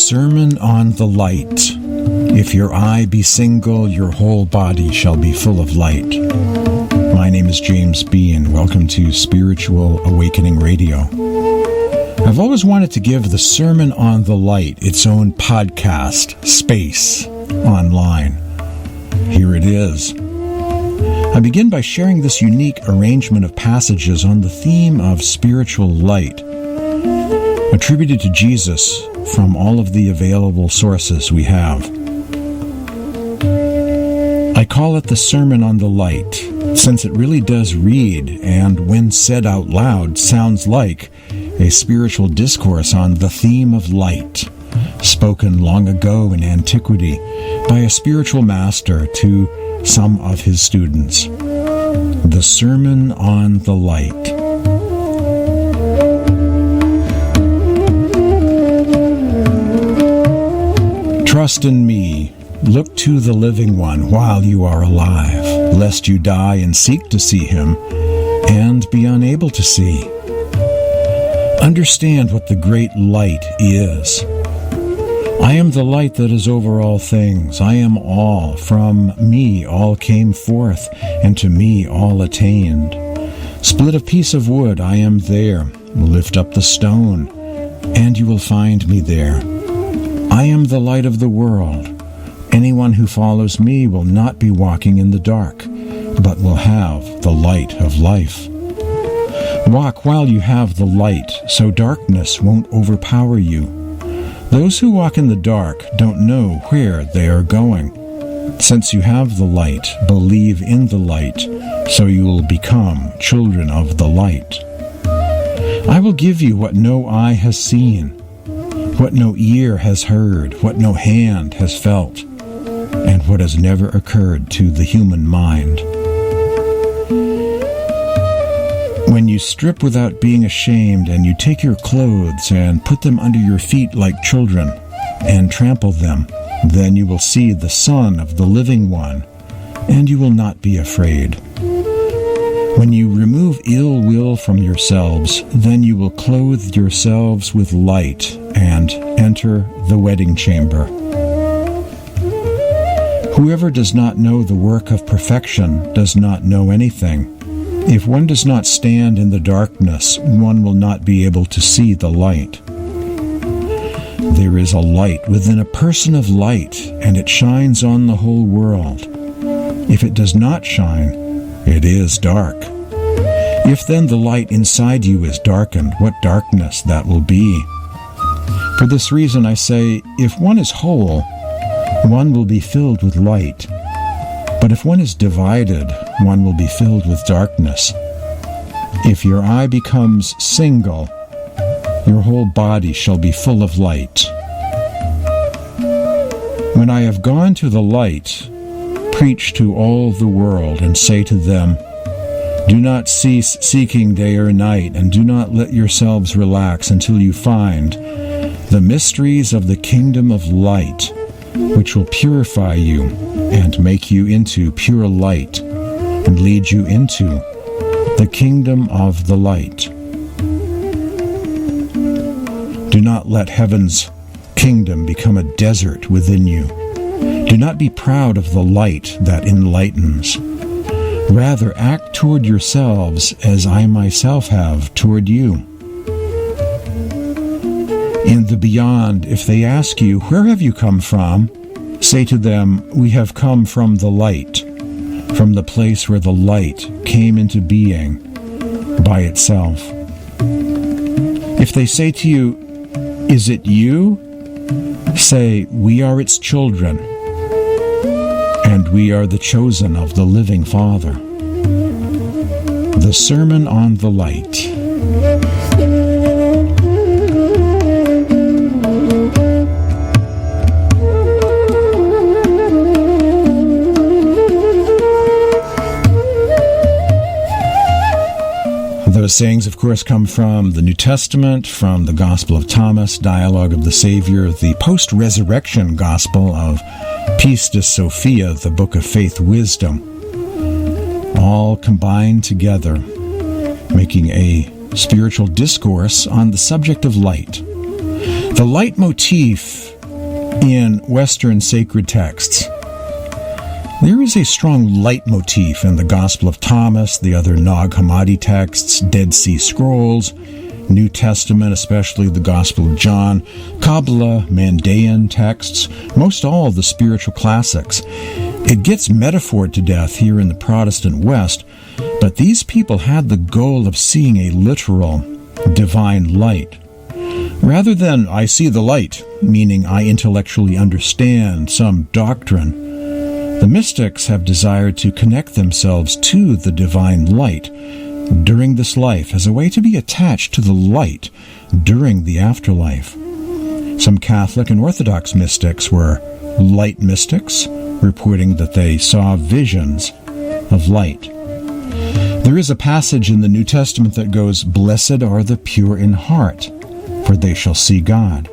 Sermon on the Light. If your eye be single, your whole body shall be full of light. My name is James B., and welcome to Spiritual Awakening Radio. I've always wanted to give the Sermon on the Light its own podcast space online. Here it is. I begin by sharing this unique arrangement of passages on the theme of spiritual light, attributed to Jesus from all of the available sources we have. I call it the Sermon on the Light, since it really does read, and when said out loud, sounds like a spiritual discourse on the theme of light, spoken long ago in antiquity by a spiritual master to some of his students. The Sermon on the Light. Trust in me, look to the living one while you are alive, lest you die and seek to see him, and be unable to see. Understand what the great light is. I am the light that is over all things. I am all. From me all came forth, and to me all attained. Split a piece of wood, I am there. Lift up the stone, and you will find me there. I am the light of the world. Anyone who follows me will not be walking in the dark, but will have the light of life. Walk while you have the light, so darkness won't overpower you. Those who walk in the dark don't know where they are going. Since you have the light, believe in the light, so you will become children of the light. I will give you what no eye has seen, what no ear has heard, what no hand has felt, and what has never occurred to the human mind. When you strip without being ashamed, and you take your clothes and put them under your feet like children, and trample them, then you will see the Son of the Living One, and you will not be afraid. When you remove ill will from yourselves, then you will clothe yourselves with light and enter the wedding chamber. Whoever does not know the work of perfection does not know anything. If one does not stand in the darkness, one will not be able to see the light. There is a light within a person of light, and it shines on the whole world. If it does not shine, it is dark. If then the light inside you is darkened, what darkness that will be. For this reason I say, if one is whole, one will be filled with light. But if one is divided, one will be filled with darkness. If your eye becomes single, your whole body shall be full of light. When I have gone to the light, preach to all the world, and say to them, do not cease seeking day or night, and do not let yourselves relax until you find the mysteries of the kingdom of light, which will purify you and make you into pure light and lead you into the kingdom of the light. Do not let heaven's kingdom become a desert within you. Do not be proud of the light that enlightens. Rather, act toward yourselves as I myself have toward you. In the beyond, if they ask you, where have you come from? Say to them, we have come from the light, from the place where the light came into being by itself. If they say to you, is it you? Say, we are its children, and we are the chosen of the living Father. The Sermon on the Light. Those sayings, of course, come from the New Testament, from the Gospel of Thomas, Dialogue of the Saviour, the post-resurrection Gospel of Pistis, Sophia, the Book of Faith Wisdom, all combined together, making a spiritual discourse on the subject of light. The light motif In Western sacred texts, there is a strong leitmotif in the Gospel of Thomas, the other Hammadi texts, Dead Sea Scrolls, New Testament, especially the Gospel of John, Kabbalah, Mandaean texts, most all the spiritual classics. It gets metaphored to death here in the Protestant West, but these people had the goal of seeing a literal divine light. Rather than I see the light, meaning I intellectually understand some doctrine, the mystics have desired to connect themselves to the divine light during this life as a way to be attached to the light during the afterlife. Some Catholic and Orthodox mystics were light mystics, reporting that they saw visions of light. There is a passage in the New Testament that goes, "Blessed are the pure in heart, for they shall see God."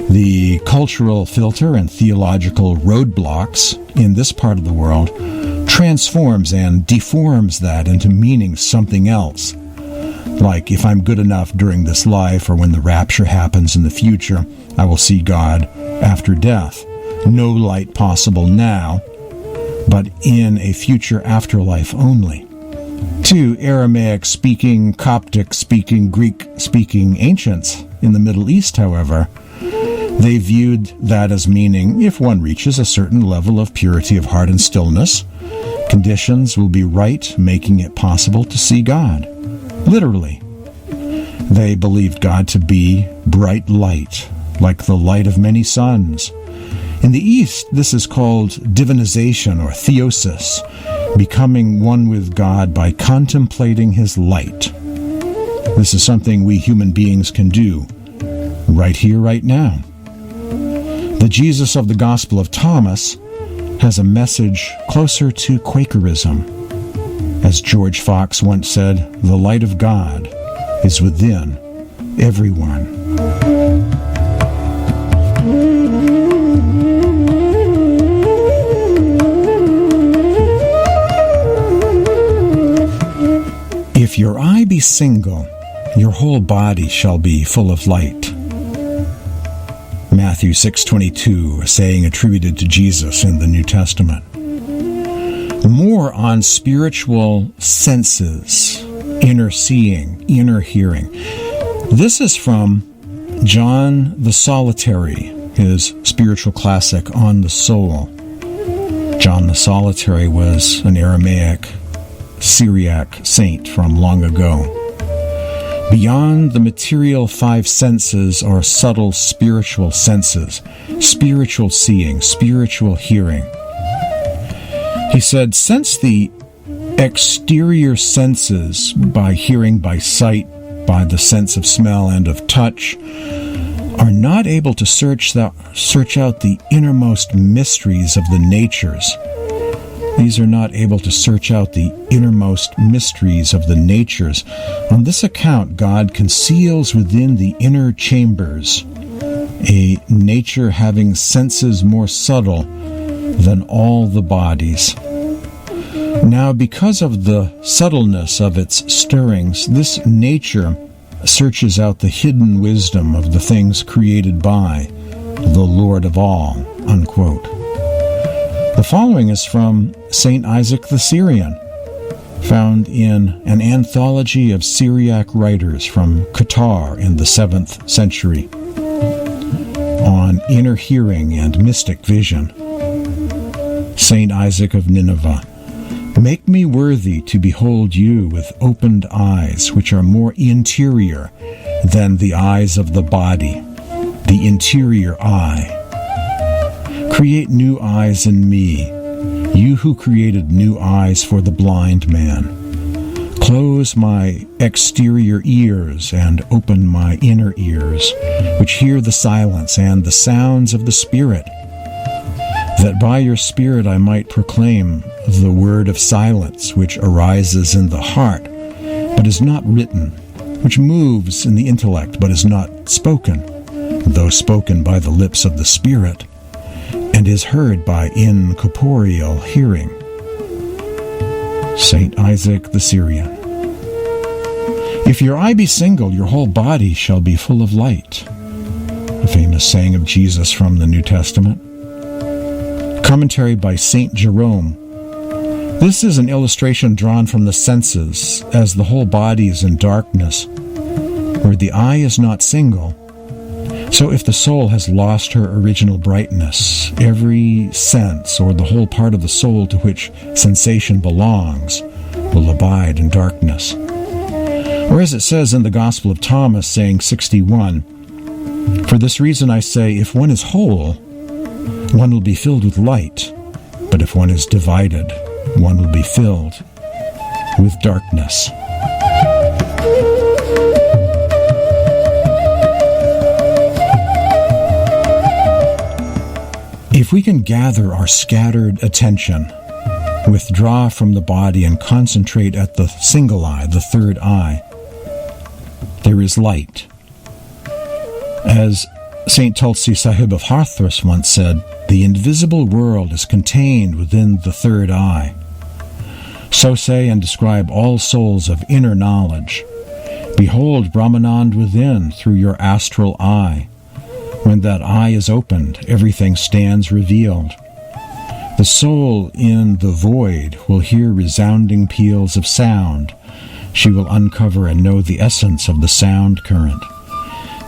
The cultural filter and theological roadblocks in this part of the world transforms and deforms that into meaning something else. Like, if I'm good enough during this life or when the rapture happens in the future, I will see God after death. No light possible now, but in a future afterlife only. To Aramaic-speaking, Coptic-speaking, Greek-speaking ancients in the Middle East, however, they viewed that as meaning if one reaches a certain level of purity of heart and stillness, conditions will be right, making it possible to see God. Literally. They believed God to be bright light, like the light of many suns. In the East, this is called divinization or theosis, becoming one with God by contemplating His light. This is something we human beings can do right here, right now. The Jesus of the Gospel of Thomas has a message closer to Quakerism. As George Fox once said, "The light of God is within everyone." If your eye be single, your whole body shall be full of light. Matthew 6:22, a saying attributed to Jesus in the New Testament. More on spiritual senses, inner seeing, inner hearing. This is from John the Solitary, his spiritual classic on the soul. John the Solitary was an Aramaic, Syriac saint from long ago. Beyond the material five senses are subtle spiritual senses, spiritual seeing, spiritual hearing. He said, since the exterior senses, by hearing, by sight, by the sense of smell and of touch, are not able to search out the innermost mysteries of the natures. These are not able to search out the innermost mysteries of the natures. On this account, God conceals within the inner chambers a nature having senses more subtle than all the bodies. Now, because of the subtleness of its stirrings, this nature searches out the hidden wisdom of the things created by the Lord of all, unquote. The following is from St. Isaac the Syrian, found in an anthology of Syriac writers from Qatar in the 7th century, on inner hearing and mystic vision. St. Isaac of Nineveh, make me worthy to behold you with opened eyes, which are more interior than the eyes of the body, the interior eye. Create new eyes in me, you who created new eyes for the blind man. Close my exterior ears and open my inner ears, which hear the silence and the sounds of the Spirit, that by your Spirit I might proclaim the word of silence which arises in the heart, but is not written, which moves in the intellect, but is not spoken, though spoken by the lips of the Spirit, and is heard by incorporeal hearing. St. Isaac the Syrian. If your eye be single, your whole body shall be full of light. the famous saying of Jesus from the New Testament. Commentary by St. Jerome. This is an illustration drawn from the senses, as the whole body is in darkness, where the eye is not single. So if the soul has lost her original brightness, every sense, or the whole part of the soul to which sensation belongs, will abide in darkness. Or as it says in the Gospel of Thomas, saying 61, "For this reason I say, if one is whole, one will be filled with light, but if one is divided, one will be filled with darkness." If we can gather our scattered attention, withdraw from the body and concentrate at the single eye, the third eye, there is light. As St. Tulsi Sahib of Hathras once said, the invisible world is contained within the third eye. So say and describe all souls of inner knowledge. Behold Brahmanand within through your astral eye. When that eye is opened, everything stands revealed. The soul in the void will hear resounding peals of sound. She will uncover and know the essence of the sound current.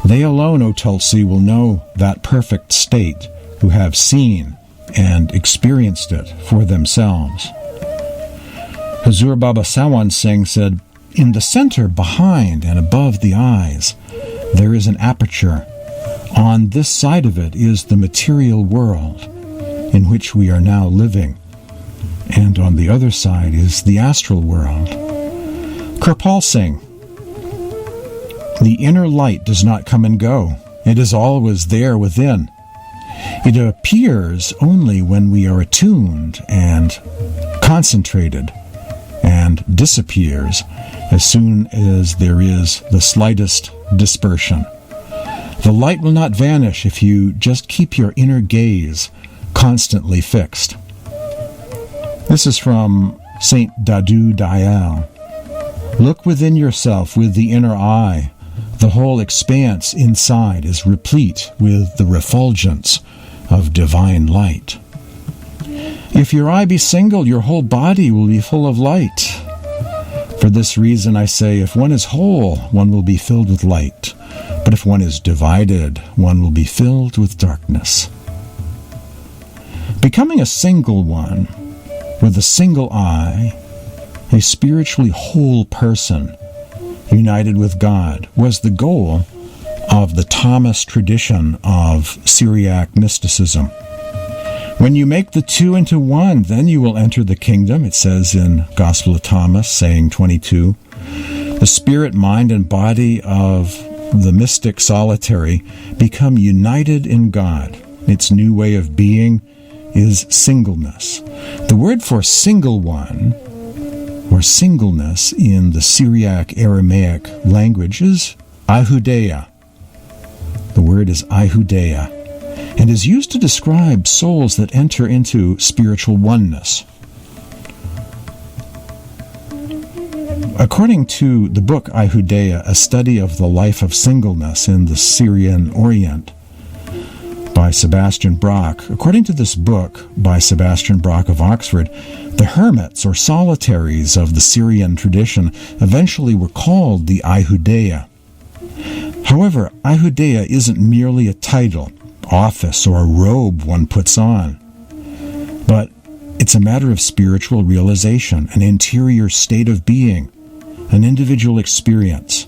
They alone, O Tulsi, will know that perfect state, who have seen and experienced it for themselves. Hazur Baba Sawan Singh said, "In the center, behind and above the eyes, there is an aperture. On this side of it is the material world in which we are now living, and on the other side is the astral world." Kirpal Singh, "The inner light does not come and go. It is always there within. It appears only when we are attuned and concentrated, and disappears as soon as there is the slightest dispersion. The light will not vanish if you just keep your inner gaze constantly fixed." This is from St. Dadu Dayal. "Look within yourself with the inner eye. The whole expanse inside is replete with the refulgence of divine light. If your eye be single, your whole body will be full of light. For this reason I say, if one is whole, one will be filled with light. But if one is divided, one will be filled with darkness." Becoming a single one, with a single eye, a spiritually whole person, united with God, was the goal of the Thomas tradition of Syriac mysticism. When you make the two into one, then you will enter the kingdom, it says in Gospel of Thomas, saying 22. The spirit, mind, and body of the mystic solitary become united in God. Its new way of being is singleness. The word for single one, or singleness in the Syriac Aramaic language, is Ihidaya. The word is Ihidaya, and is used to describe souls that enter into spiritual oneness. According to the book Ihidaya, a study of the life of singleness in the Syrian Orient by Sebastian Brock, according to this book by Sebastian Brock of Oxford, the hermits or solitaries of the Syrian tradition eventually were called the Ihidaya. However, Ihidaya isn't merely a title, office, or a robe one puts on, but it's a matter of spiritual realization, an interior state of being, an individual experience,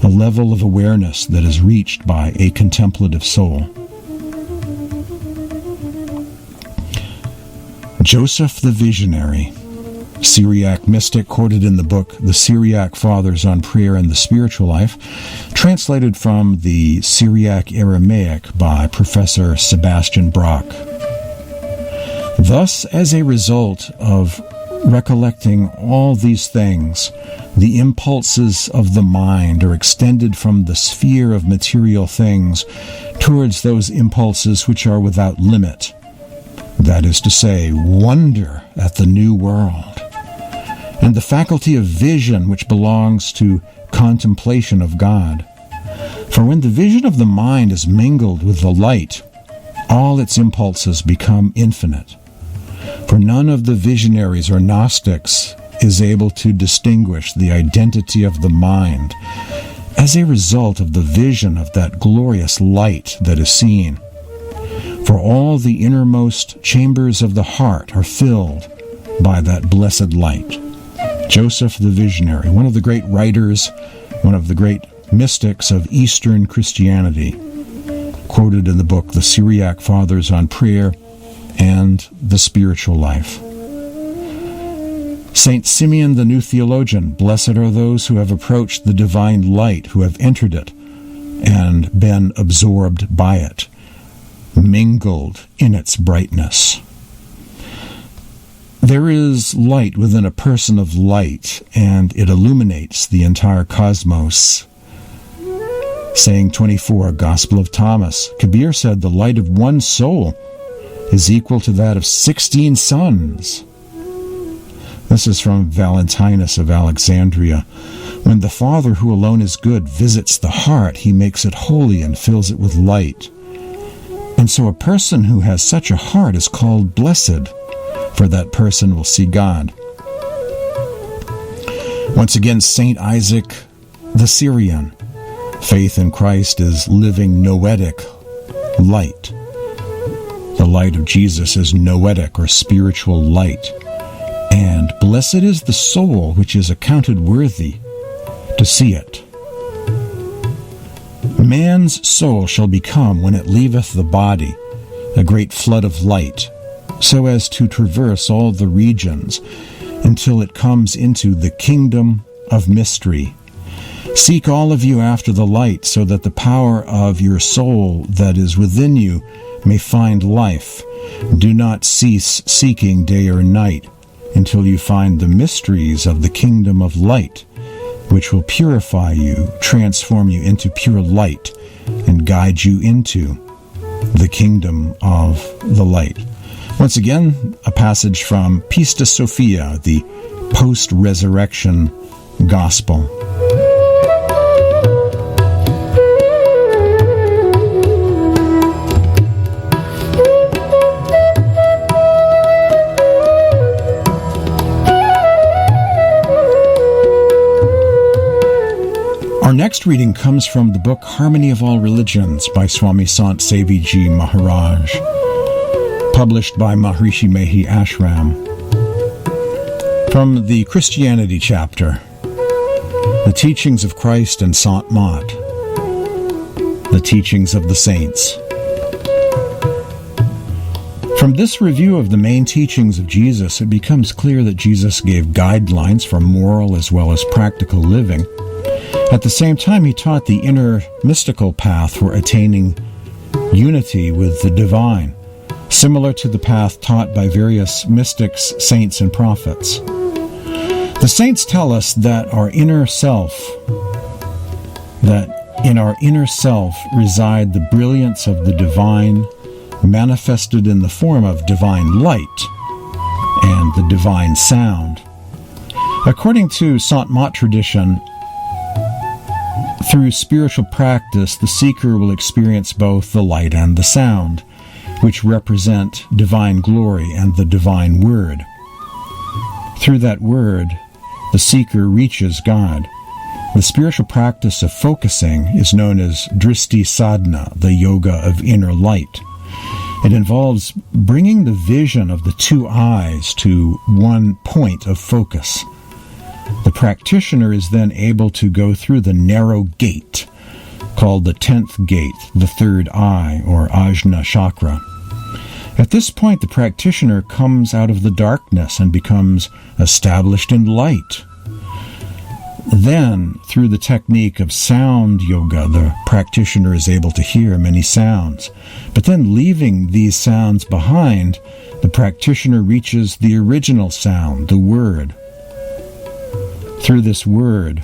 a level of awareness that is reached by a contemplative soul. Joseph the Visionary, Syriac mystic, quoted in the book The Syriac Fathers on Prayer and the Spiritual Life, translated from the Syriac Aramaic by Professor Sebastian Brock. Thus, as a result of recollecting all these things, the impulses of the mind are extended from the sphere of material things towards those impulses which are without limit. That is to say, wonder at the new world, and the faculty of vision which belongs to contemplation of God. For when the vision of the mind is mingled with the light, all its impulses become infinite. For none of the visionaries or Gnostics is able to distinguish the identity of the mind as a result of the vision of that glorious light that is seen. For all the innermost chambers of the heart are filled by that blessed light. Joseph the Visionary, one of the great writers, one of the great mystics of Eastern Christianity, quoted in the book The Syriac Fathers on Prayer and the Spiritual Life. Saint Symeon the New Theologian, blessed are those who have approached the divine light, who have entered it and been absorbed by it, mingled in its brightness. There is light within a person of light, and it illuminates the entire cosmos. Saying 24, Gospel of Thomas, Kabir said the light of one soul is equal to that of 16 suns. This is from Valentinus of Alexandria. When the Father, who alone is good, visits the heart, he makes it holy and fills it with light. And so a person who has such a heart is called blessed, for that person will see God. Once again, Saint Isaac the Syrian. Faith in Christ is living noetic light. The light of Jesus is noetic, or spiritual light. And blessed is the soul which is accounted worthy to see it. Man's soul shall become, when it leaveth the body, a great flood of light, so as to traverse all the regions until it comes into the kingdom of mystery. Seek all of you after the light, so that the power of your soul that is within you may find life. Do not cease seeking day or night until you find the mysteries of the kingdom of light, which will purify you, transform you into pure light, and guide you into the kingdom of the light. Once again, a passage from Pistis Sophia, the post-resurrection gospel. Our next reading comes from the book Harmony of All Religions by Swami Sant Saviji Maharaj, published by Maharishi Mehi Ashram. From the Christianity chapter, the teachings of Christ and Sant Mat, the teachings of the saints. From this review of the main teachings of Jesus, it becomes clear that Jesus gave guidelines for moral as well as practical living. At the same time, he taught the inner mystical path for attaining unity with the divine, similar to the path taught by various mystics, saints, and prophets. The saints tell us that in our inner self reside the brilliance of the divine, manifested in the form of divine light and the divine sound. According to Sant Mat tradition, through spiritual practice, the seeker will experience both the light and the sound, which represent divine glory and the divine word. Through that word, the seeker reaches God. The spiritual practice of focusing is known as Dristi Sadhana, the yoga of inner light. It involves bringing the vision of the two eyes to one point of focus. The practitioner is then able to go through the narrow gate, called the 10th gate, the third eye, or Ajna chakra. At this point, the practitioner comes out of the darkness and becomes established in light. Then, through the technique of sound yoga, the practitioner is able to hear many sounds. But then, leaving these sounds behind, the practitioner reaches the original sound, the word. Through this word,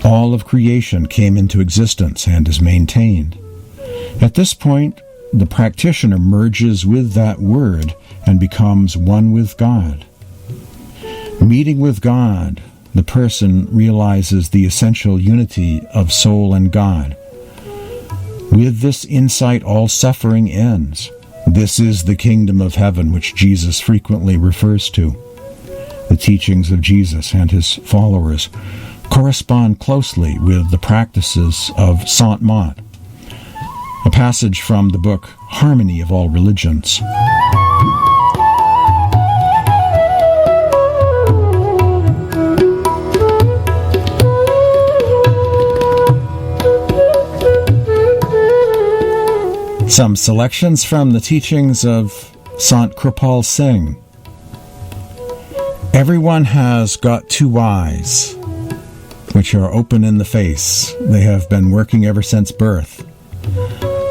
all of creation came into existence and is maintained. At this point, the practitioner merges with that word and becomes one with God. Meeting with God the person realizes the essential unity of soul and God. With this insight, all suffering ends. This is the kingdom of heaven, which Jesus frequently refers to. The teachings of Jesus and his followers correspond closely with the practices of Sant. A passage from the book Harmony of All Religions. Some selections from the teachings of Sant Kirpal Singh. Everyone has got two eyes, which are open in the face. They have been working ever since birth.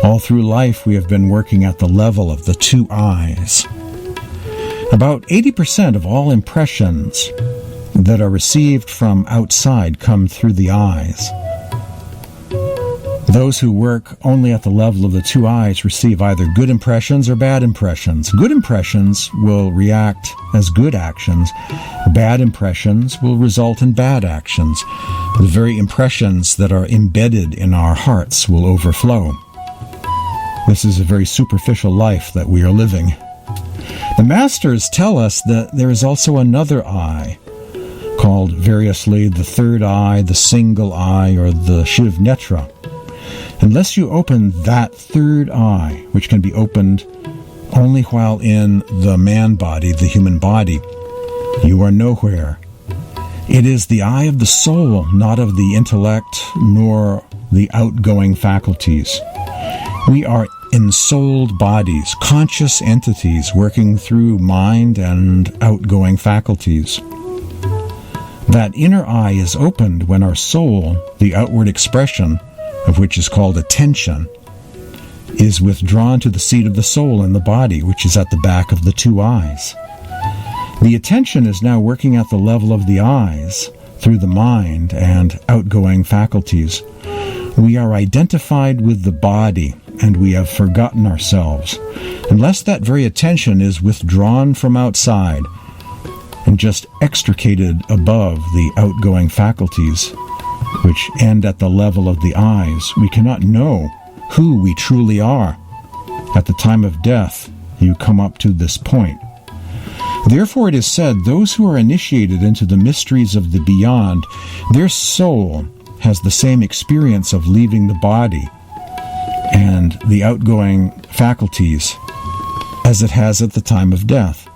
All through life, we have been working at the level of the two eyes. About 80% of all impressions that are received from outside come through the eyes. Those who work only at the level of the two eyes receive either good impressions or bad impressions. Good impressions will react as good actions. Bad impressions will result in bad actions. The very impressions that are embedded in our hearts will overflow. This is a very superficial life that we are living. The masters tell us that there is also another eye, called variously the third eye, the single eye, or the Shiv Netra. Unless you open that third eye, which can be opened only while in the man body, the human body, you are nowhere. It is the eye of the soul, not of the intellect, nor the outgoing faculties. We are ensouled bodies, conscious entities working through mind and outgoing faculties. That inner eye is opened when our soul, the outward expression of which is called attention, is withdrawn to the seat of the soul in the body, which is at the back of the two eyes. The attention is now working at the level of the eyes through the mind and outgoing faculties. We are identified with the body, and we have forgotten ourselves. Unless that very attention is withdrawn from outside and just extricated above the outgoing faculties, which end at the level of the eyes, we cannot know who we truly are. At the time of death, you come up to this point. Therefore it is said, those who are initiated into the mysteries of the beyond, their soul has the same experience of leaving the body and the outgoing faculties as it has at the time of death.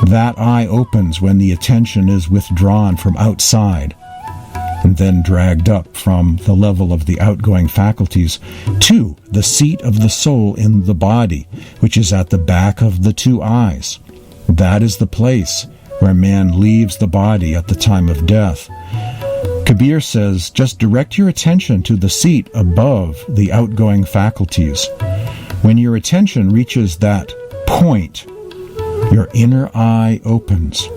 That eye opens when the attention is withdrawn from outside and then dragged up from the level of the outgoing faculties to the seat of the soul in the body, which is at the back of the two eyes. That is the place where man leaves the body at the time of death. Kabir says, just direct your attention to the seat above the outgoing faculties. When your attention reaches that point, your inner eye opens.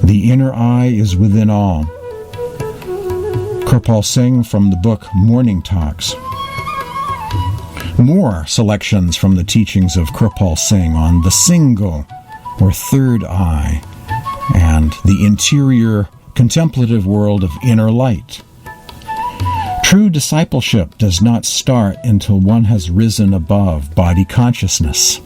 The inner eye is within all. Kirpal Singh from the book Morning Talks. More selections from the teachings of Kirpal Singh on the single or third eye and the interior contemplative world of inner light. True discipleship does not start until one has risen above body consciousness.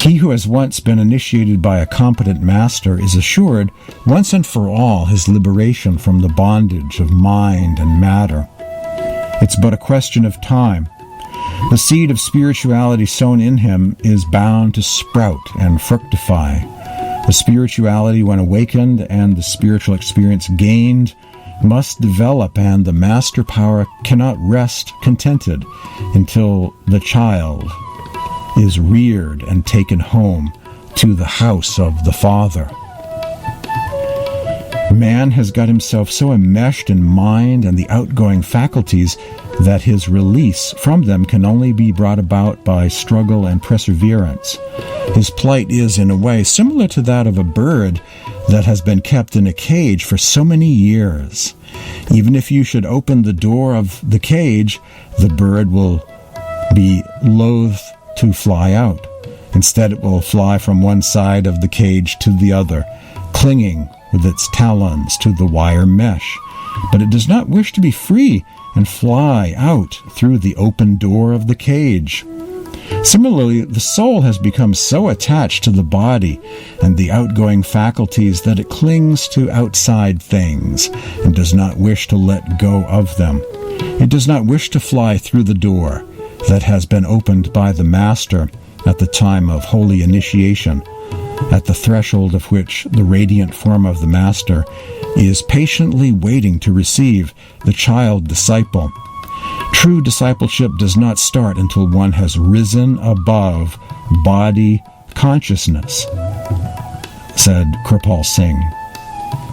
He who has once been initiated by a competent master is assured once and for all his liberation from the bondage of mind and matter. It's but a question of time. The seed of spirituality sown in him is bound to sprout and fructify. The spirituality, when awakened, and the spiritual experience gained must develop, and the master power cannot rest contented until the child is reared and taken home to the house of the Father. Man has got himself so enmeshed in mind and the outgoing faculties that his release from them can only be brought about by struggle and perseverance. His plight is, in a way, similar to that of a bird that has been kept in a cage for so many years. Even if you should open the door of the cage, the bird will be loath to fly out. Instead, it will fly from one side of the cage to the other, clinging with its talons to the wire mesh, but it does not wish to be free and fly out through the open door of the cage. Similarly, the soul has become so attached to the body and the outgoing faculties that it clings to outside things and does not wish to let go of them. It does not wish to fly through the door that has been opened by the Master at the time of holy initiation, at the threshold of which the radiant form of the Master is patiently waiting to receive the child disciple. True discipleship does not start until one has risen above body consciousness, said Kirpal Singh.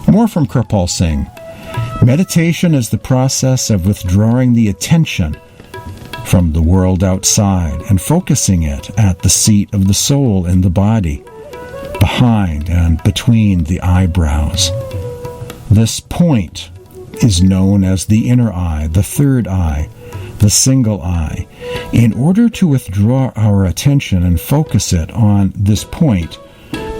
More from Kirpal Singh. Meditation is the process of withdrawing the attention from the world outside and focusing it at the seat of the soul in the body, behind and between the eyebrows. This point is known as the inner eye, the third eye, the single eye. In order to withdraw our attention and focus it on this point,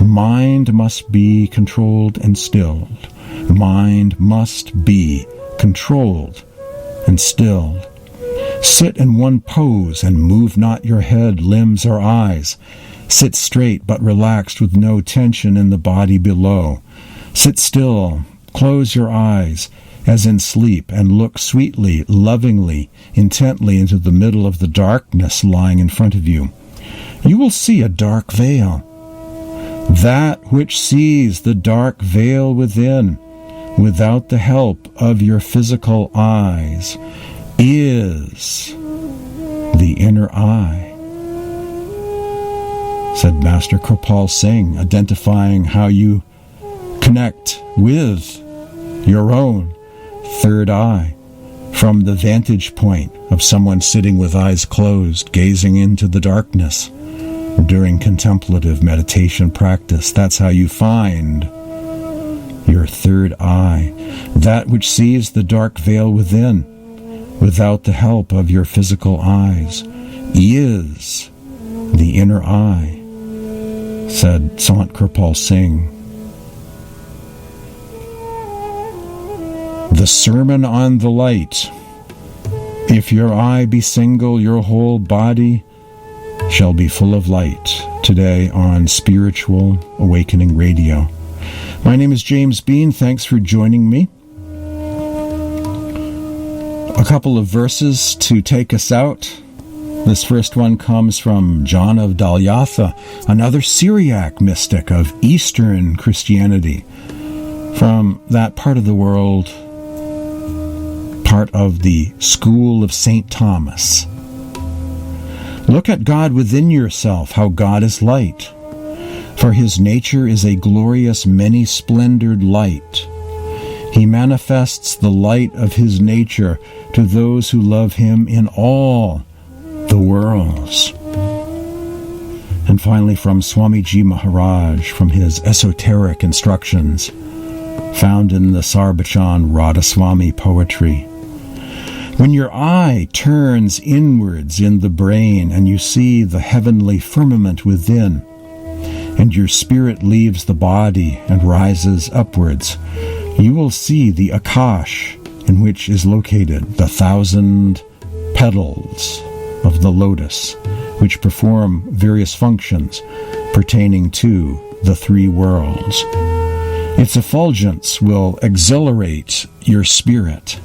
mind must be controlled and stilled. Mind must be controlled and stilled. Sit in one pose and move not your head, limbs, or eyes. Sit straight but relaxed with no tension in the body below. Sit still, close your eyes as in sleep, and look sweetly, lovingly, intently into the middle of the darkness lying in front of you. You will see a dark veil. That which sees the dark veil within, without the help of your physical eyes, is the inner eye, said Master Kirpal Singh, identifying how you connect with your own third eye from the vantage point of someone sitting with eyes closed, gazing into the darkness during contemplative meditation practice. That's how you find your third eye, that which sees the dark veil within, without the help of your physical eyes, is the inner eye, said Sant Kirpal Singh. The Sermon on the Light. If your eye be single, your whole body shall be full of light. Today on Spiritual Awakening Radio. My name is James Bean. Thanks for joining me. A couple of verses to take us out. This first one comes from John of Dalyatha, another Syriac mystic of Eastern Christianity, from that part of the world, part of the school of St. Thomas. Look at God within yourself, how God is light. For his nature is a glorious, many-splendored light. He manifests the light of his nature to those who love him in all the worlds. And finally, from Swamiji Maharaj, from his esoteric instructions, found in the Sarbachan Radhasoami poetry. When your eye turns inwards in the brain and you see the heavenly firmament within, and your spirit leaves the body and rises upwards, you will see the Akash, in which is located the 1,000 petals of the lotus, which perform various functions pertaining to the three worlds. Its effulgence will exhilarate your spirit